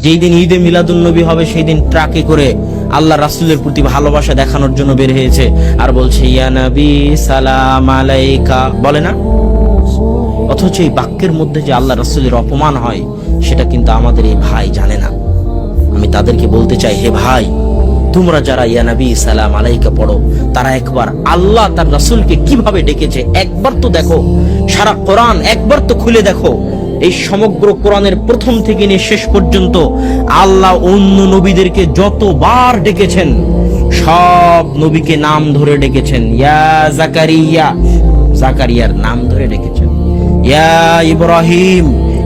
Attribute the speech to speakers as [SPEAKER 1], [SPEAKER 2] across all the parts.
[SPEAKER 1] যেই দিন ঈদে মিলাদুন নবী হবে সেই দিন ট্রাকে করে আল্লাহ রাসূলের প্রতি ভালোবাসা দেখানোর জন্য বের হয়েছে আর বলছে ইয়া নবী সালাম আলাইকা, বলে না? অথচ এই বাক্যের মধ্যে যে আল্লাহ রাসূলের অপমান হয় সেটা কিন্তু আমাদের এই ভাই জানে না। আমি তাদেরকে বলতে চাই, হে ভাই, তোমরা যারা ইয়া নবী সালাম আলাইকা পড়ো, তারা একবার আল্লাহ তার রাসূলকে কিভাবে ডেকেছে একবার তো দেখো। সারা কোরআন একবার তো খুলে দেখো। এই সমগ্র কোরআনের প্রথম থেকে নিয়ে শেষ পর্যন্ত আল্লাহ অন্য নবীদেরকে যতবার ডেকেছেন সব নবীকে নাম ধরে ডেকেছেন। ইয়া জাকারিয়া, জাকারিয়ার নাম ধরে ডেকেছেন। ইয়া ইব্রাহিম,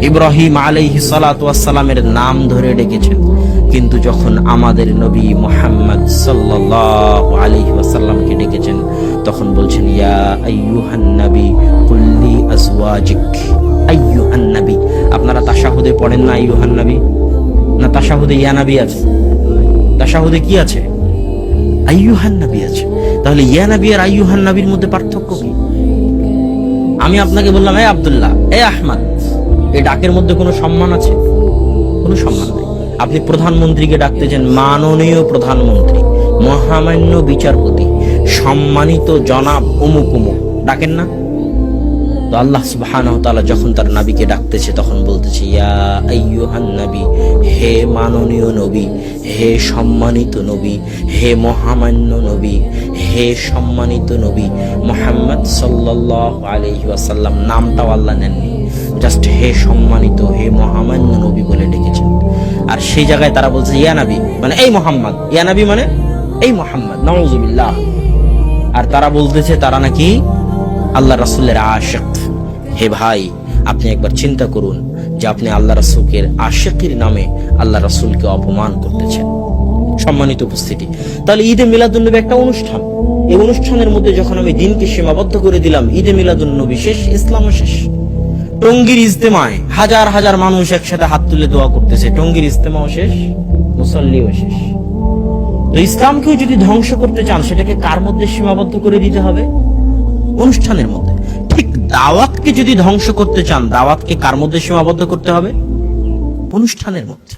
[SPEAKER 1] ইব্রাহিম আলাইহিস সালাতু ওয়াস সালামের নাম ধরে ডেকেছেন। কিন্তু যখন আমাদের নবী মুহাম্মদ সাল্লাল্লাহু আলাইহি ওয়াসাল্লামকে ডেকেছেন তখন বলছেন ইয়া আইয়ুহান নবী কুল লি আজওয়াজিক। আইয়ুহান নবী, আপনারা তাশাহুদে পড়েন না আইয়ুহান নবী? না তাশাহুদে ইয়া নবী আছে? তাশাহুদে কি আছে? আইয়ুহান নবী আছে। তাহলে ইয়া নবী আর আইয়ুহান নবীর মধ্যে পার্থক্য কি? আমি আপনাকে বললাম এ আব্দুল্লাহ, এ আহমদ, এই ডাকের মধ্যে কোনো সম্মান আছে? কোনো সম্মান নেই। আপনি প্রধানমন্ত্রীকে ডাকতেছেন মাননীয় প্রধানমন্ত্রী, মহামান্য বিচারপতি, সম্মানিত জনাব অমুক অমুক, ডাকেন না? তো আল্লাহ সুবহানাহু ওয়া তাআলা যখন তার নবীকে ডাকতেছে তখন বলতেছে ইয়া আইয়ুহান নবী, হে মাননীয় নবী, হে সম্মানিত নবী, হে মহামান্য নবী, হে সম্মানিত নবী মুহাম্মদ সাল্লাল্লাহু আলাইহি ওয়াসাল্লাম। নামটাও আল্লাহ নেননি, জাস্ট হে সম্মানিত, হে মহামান্য নবী বলে ডেকেছেন। আর সেই জায়গায় তারা বলছে ইয়া নবী মানে এই মোহাম্মদ, ইয়া নবী মানে এই মোহাম্মদ, নাউযুবিল্লাহ। আর তারা বলতেছে তারা নাকি আল্লাহ রাসূলের আশিক। হে ভাই, আপনি একবার চিন্তা করুন যে আপনি আল্লাহ রাসূলের আশিকের নামে আল্লাহ রাসূলকে অপমান করতেছেন। সম্মানিত উপস্থিতি, তাহলে ঈদে মিলাদুন নবী একটা অনুষ্ঠান। এই অনুষ্ঠানের মধ্যে যখন আমি দিনকে সীমাবদ্ধ করে দিলাম, ঈদে মিলাদুন নবী শেষ, ইসলামও শেষ। টঙ্গীর ইজতেমায় হাজার হাজার মানুষ একসাথে হাত তুলে দোয়া করতেছে, টঙ্গীর ইজতেমাও শেষ, মুসল্লিও শেষ। তো ইসলামকেও যদি ধ্বংস করতে চান সেটাকে কার মধ্যে সীমাবদ্ধ করে দিতে হবে? অনুষ্ঠানের মধ্যে। ঠিক দাওয়াতকে যদি ধ্বংস করতে চান দাওয়াতকে কার মধ্যে সীমাবদ্ধ করতে হবে? অনুষ্ঠানের মধ্যে।